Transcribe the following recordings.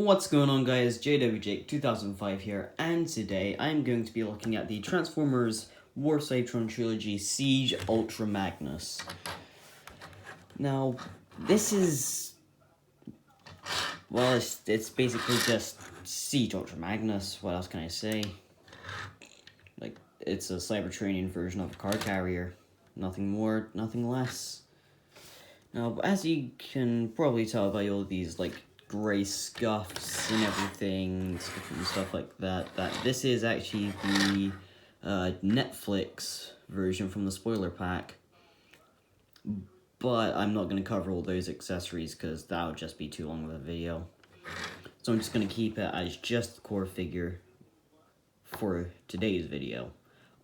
What's going on, guys? JWJake2005 here, and today I'm going to be looking at the Transformers War Cybertron trilogy Siege Ultra Magnus. Now, this is, well, it's basically just Siege Ultra Magnus. What else can I say? Like, it's a Cybertronian version of a car carrier. Nothing more, nothing less. Now, as you can probably tell by all these, like, grey scuffs and everything, and stuff like that, that this is actually the Netflix version from the spoiler pack. But I'm not going to cover all those accessories because that would just be too long of a video. So I'm just going to keep it as just the core figure for today's video.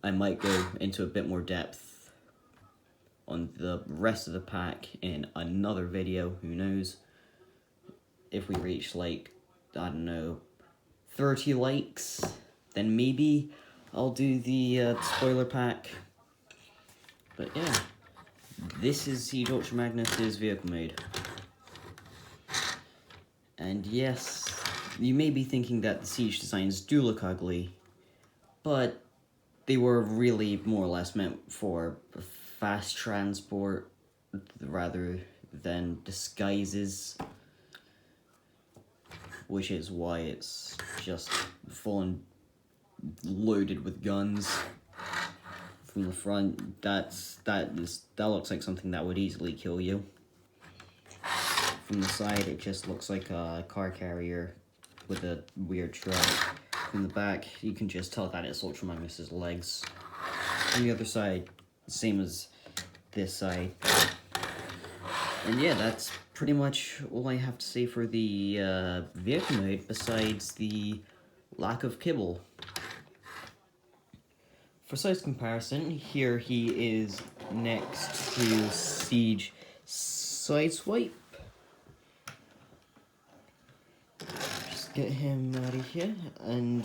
I might go into a bit more depth on the rest of the pack in another video, who knows. If we reach, like, I don't know, 30 likes, then maybe I'll do the spoiler pack. But yeah, this is Siege Ultra Magnus' vehicle mode. And yes, you may be thinking that the Siege designs do look ugly, but they were really more or less meant for fast transport rather than disguises. Which is why it's just full and loaded with guns from the front. That looks like something that would easily kill you. From the side, it just looks like a car carrier with a weird truck. From the back, you can just tell that it's Ultra Magnus' legs. From the other side, same as this side. And yeah, that's pretty much all I have to say for the vehicle mode, besides the lack of kibble. For size comparison, here he is next to Siege Sideswipe. Just get him out of here, and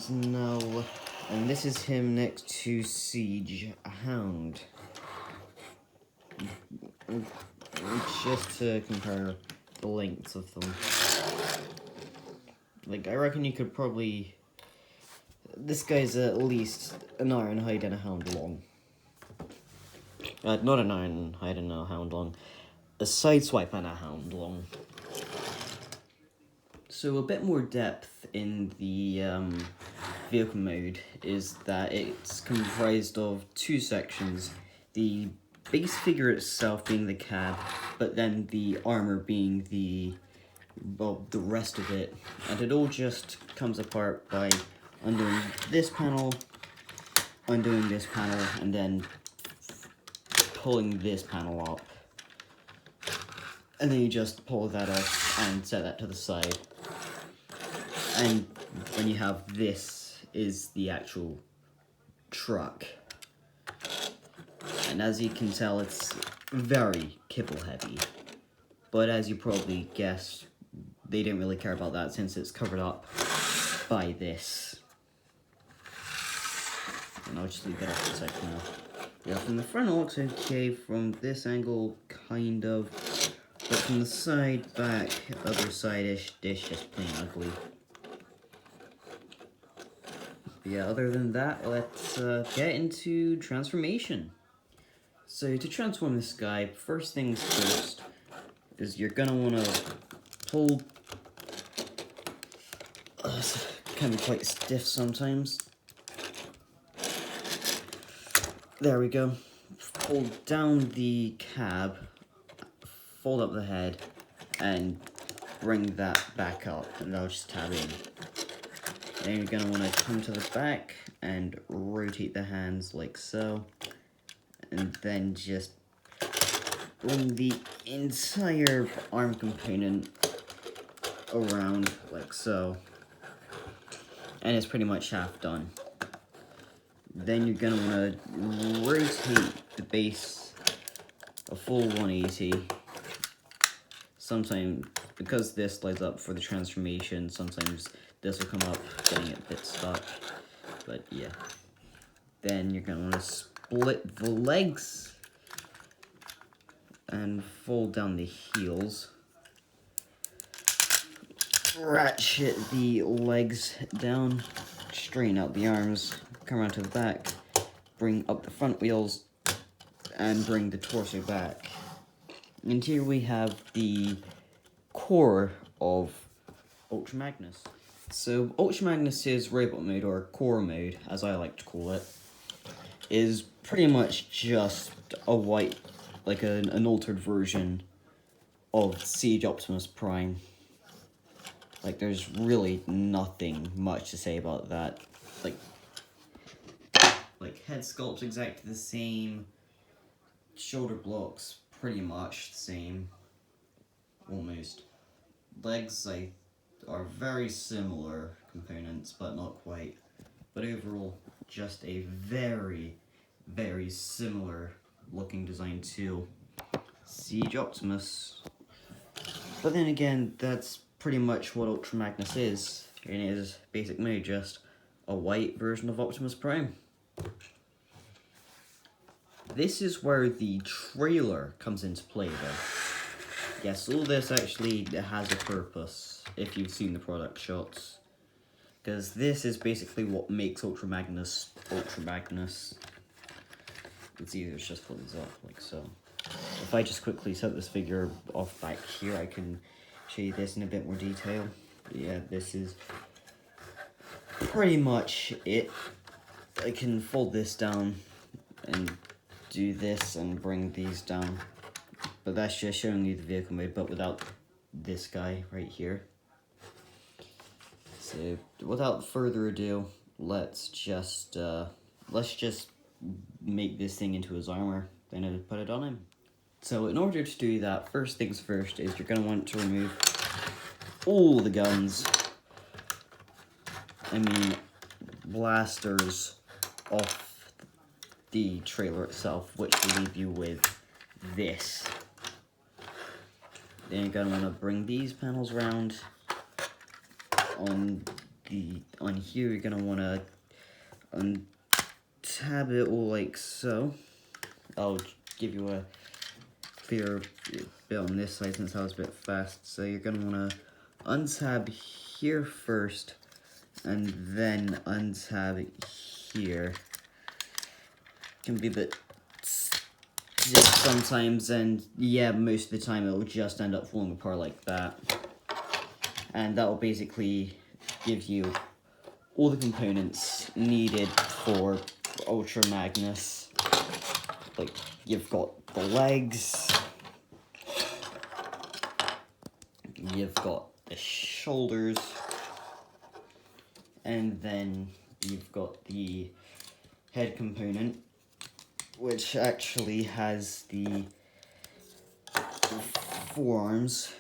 this is him next to Siege Hound. Just to compare the lengths of them. Like, I reckon you could probably... This guy's at least an iron hide and a hound long. Not an iron hide and a hound long. A sideswipe and a hound long. So a bit more depth in the vehicle mode is that it's comprised of two sections. The base figure itself being the cab, but then the armor being the rest of it. And it all just comes apart by undoing this panel, and then pulling this panel up. And then you just pull that off and set that to the side. And when you have this is the actual truck. And as you can tell, it's very kibble heavy. But as you probably guessed, they didn't really care about that since it's covered up by this. And I'll just leave that off for a second now. Yeah, from the front it looks okay, from this angle, kind of. But from the side, back, other side-ish, it's just plain ugly. But yeah, other than that, let's get into transformation. So to transform this guy, first things first is you're gonna want to pull. It can be quite stiff sometimes. There we go. Pull down the cab, fold up the head, and bring that back up, and that'll just tab in. Then you're gonna want to come to the back and rotate the hands like so. And then just bring the entire arm component around like so. And it's pretty much half done. Then you're gonna want to rotate the base a full 180. Sometimes, because this slides up for the transformation, sometimes this will come up, getting it a bit stuck. But yeah. Then you're gonna want to split the legs and fold down the heels. ratchet the legs down, straighten out the arms, come around to the back, bring up the front wheels, and bring the torso back. And here we have the core of Ultra Magnus. So Ultra Magnus's robot mode, or core mode, as I like to call it, is pretty much just a white, like an altered version of Siege Optimus Prime. Like, there's really nothing much to say about that. Like head sculpt's exactly the same, shoulder blocks pretty much the same, almost. Legs are very similar components, but not quite. But overall, just a very, very similar looking design to Siege Optimus. But then again, that's pretty much what Ultra Magnus is in his basic mode, just a white version of Optimus Prime. This is where the trailer comes into play, though. Yes, all this actually has a purpose, if you've seen the product shots. Because this is basically what makes Ultra Magnus Ultra Magnus. It's easier to just put these up, like so. If I just quickly set this figure off back here, I can show you this in a bit more detail. But yeah, this is pretty much it. I can fold this down and do this and bring these down. But that's just showing you the vehicle mode, but without this guy right here. So, without further ado, let's just make this thing into his armor, then put it on him. So, in order to do that, first things first is you're going to want to remove all the guns, blasters, off the trailer itself, which will leave you with this. Then you're going to want to bring these panels around. On here, you're going to want to untab it all like so. I'll give you a clearer bit on this side since I was a bit fast. So you're going to want to untab here first, and then untab here. Can be a bit stiff sometimes, and yeah, most of the time it will just end up falling apart like that. And that will basically give you all the components needed for Ultra Magnus. Like, you've got the legs, you've got the shoulders, and then you've got the head component, which actually has the forearms.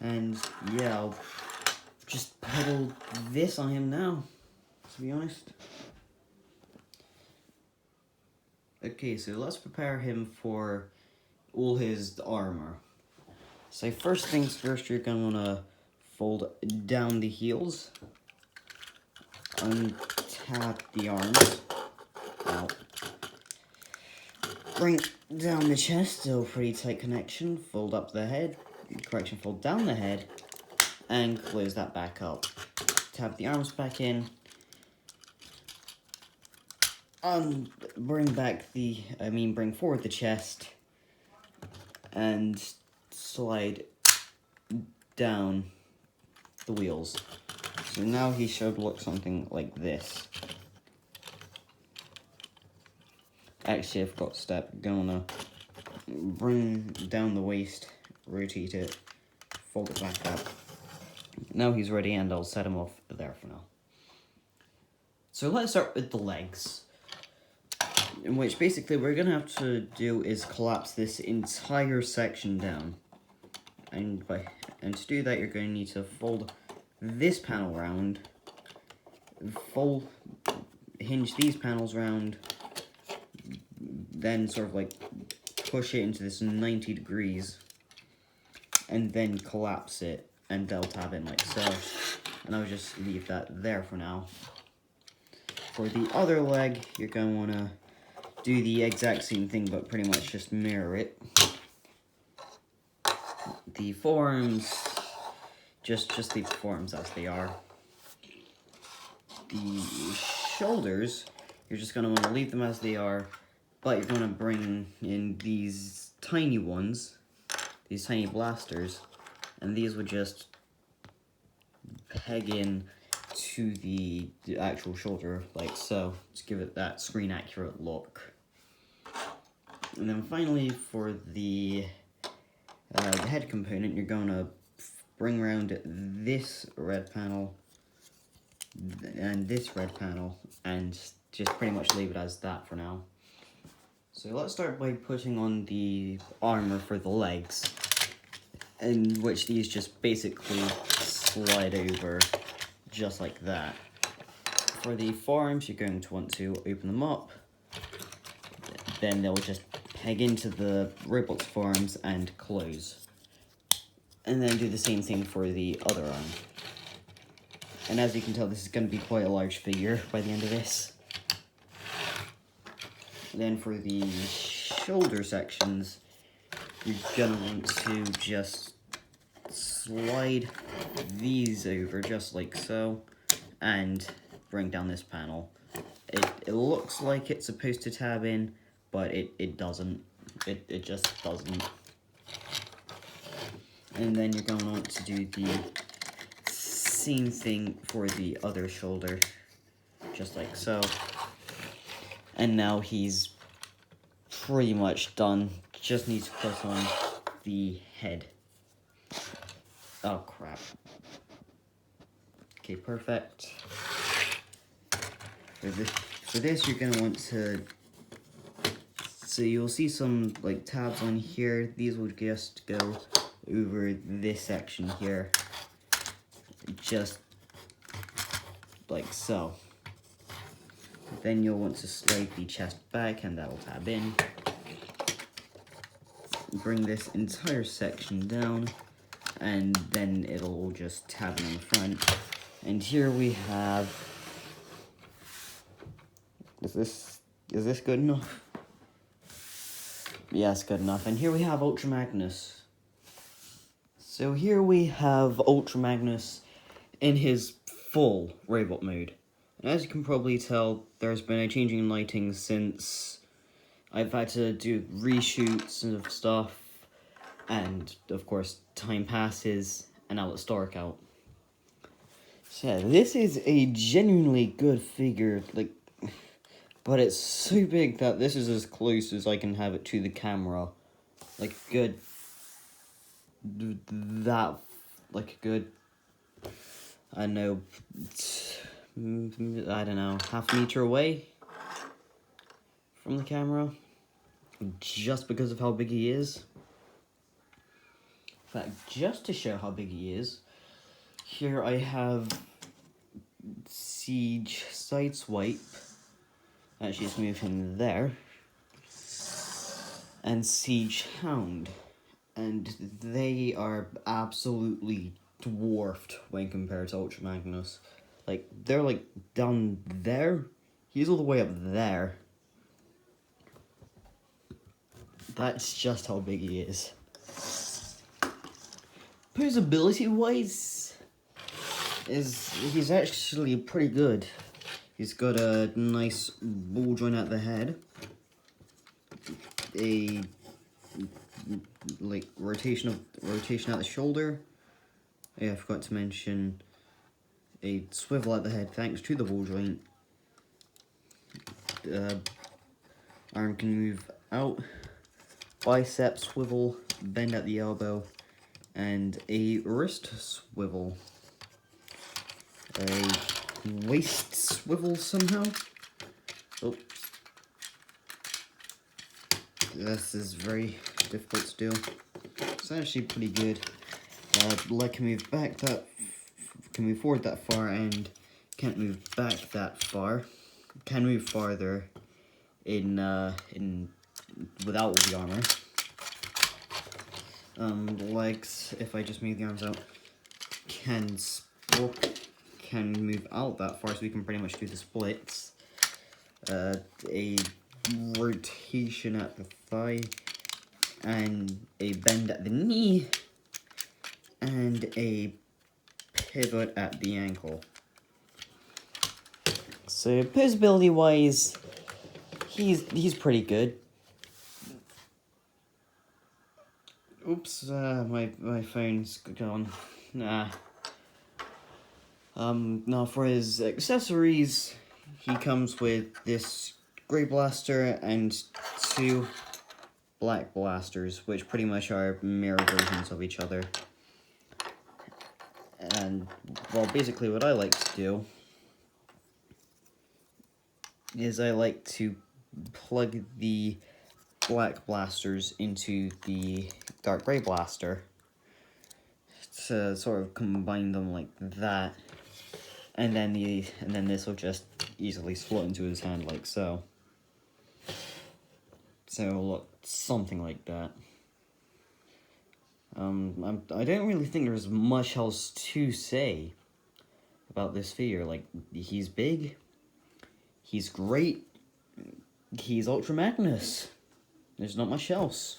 And yeah, I'll just put all this on him now, to be honest. Okay, so let's prepare him for all his armor. So first things first, you're going to want to fold down the heels, untap the arms, out. Bring down the chest, still pretty tight connection, fold up the head, fold down the head, and close that back up. Tap the arms back in, bring forward the chest, and slide down the wheels. So now he should look something like this. Actually, I forgot to step. Gonna bring down the waist, rotate it, fold it back up. Now he's ready, and I'll set him off there for now. So let's start with the legs, in which basically what we're gonna have to do is collapse this entire section down. And to do that, you're going to need to fold this panel round, hinge these panels round, then sort of like push it into this 90 degrees, and then collapse it and tab it like so. And I'll just leave that there for now. For the other leg, you're going to want to do the exact same thing, but pretty much just mirror it. the forearms, just leave the forearms as they are. The shoulders, you're just going to want to leave them as they are, but you're going to bring in these tiny ones, these tiny blasters, and these would just peg in to the actual shoulder, like so, to give it that screen accurate look. And then finally, for the head component, you're going to bring around this red panel and this red panel, and just pretty much leave it as that for now. So let's start by putting on the armor for the legs, in which these just basically slide over just like that. For the forearms, you're going to want to open them up, then they'll just peg into the robot's forearms and close. And then do the same thing for the other arm. And as you can tell, this is going to be quite a large figure by the end of this. Then for the shoulder sections, you're going to want to just slide these over just like so, and bring down this panel. It looks like it's supposed to tab in, but it doesn't. It just doesn't. And then you're going to want to do the same thing for the other shoulder, just like so. And now he's pretty much done. Just needs to put on the head. Oh crap. Okay, perfect. For this you're gonna want to, so you'll see some like tabs on here. These will just go over this section here, just like so. Then you'll want to slide the chest back, and that will tab in. Bring this entire section down, and then it'll just tab in on the front. And here we have, is this good enough? Yes, good enough. And here we have Ultra Magnus. So here we have Ultra Magnus in his full robot mode. And as you can probably tell, there's been a change in lighting since I've had to do reshoots and stuff, and of course time passes, and now it's dark out. So yeah, this is a genuinely good figure, like, but it's so big that this is as close as I can have it to the camera. Like good, I don't know, half a meter away from the camera, just because of how big he is. In fact, just to show how big he is, here I have Siege Sideswipe, actually just move him there, and Siege Hound, and they are absolutely dwarfed when compared to Ultra Magnus. Like, they're like down there, he's all the way up there. That's just how big he is. Posability-wise, he's actually pretty good. He's got a nice ball joint at the head, a like rotation at the shoulder. Yeah, I forgot to mention a swivel at the head thanks to the ball joint. Arm can move out, bicep swivel, bend at the elbow, and a wrist swivel. A waist swivel somehow. Oh. This is very difficult to do. It's actually pretty good. Leg can move back can move forward that far, and can't move back that far. Can move farther in without the armor. Legs, if I just move the arms out, can move out that far, so we can pretty much do the splits. A rotation at the thigh, and a bend at the knee, and a pivot at the ankle. So posability wise, he's pretty good. Oops, my phone's gone. Nah. Now for his accessories, he comes with this grey blaster and 2 black blasters, which pretty much are mirror versions of each other. And, well, basically what I like to do is I like to plug the black blasters into the dark grey blaster to sort of combine them like that, and then this will just easily slot into his hand like so. So look, something like that. I don't really think there's much else to say about this figure. Like, he's big, he's great, he's Ultra Magnus. There's not much else.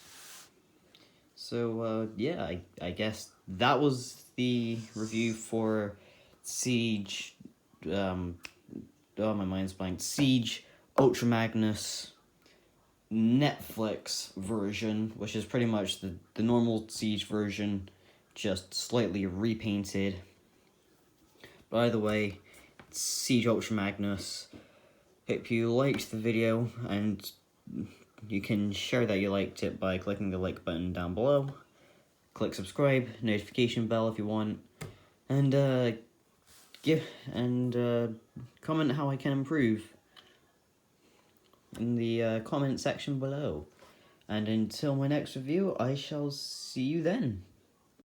So, yeah, I guess that was the review for Siege, oh, my mind's blank, Siege Ultra Magnus Netflix version, which is pretty much the normal Siege version, just slightly repainted. By the way, Siege Ultra Magnus. Hope you liked the video, and you can share that you liked it by clicking the like button down below. Click subscribe, notification bell if you want, and comment how I can improve in the comment section below. And until my next review, I shall see you then.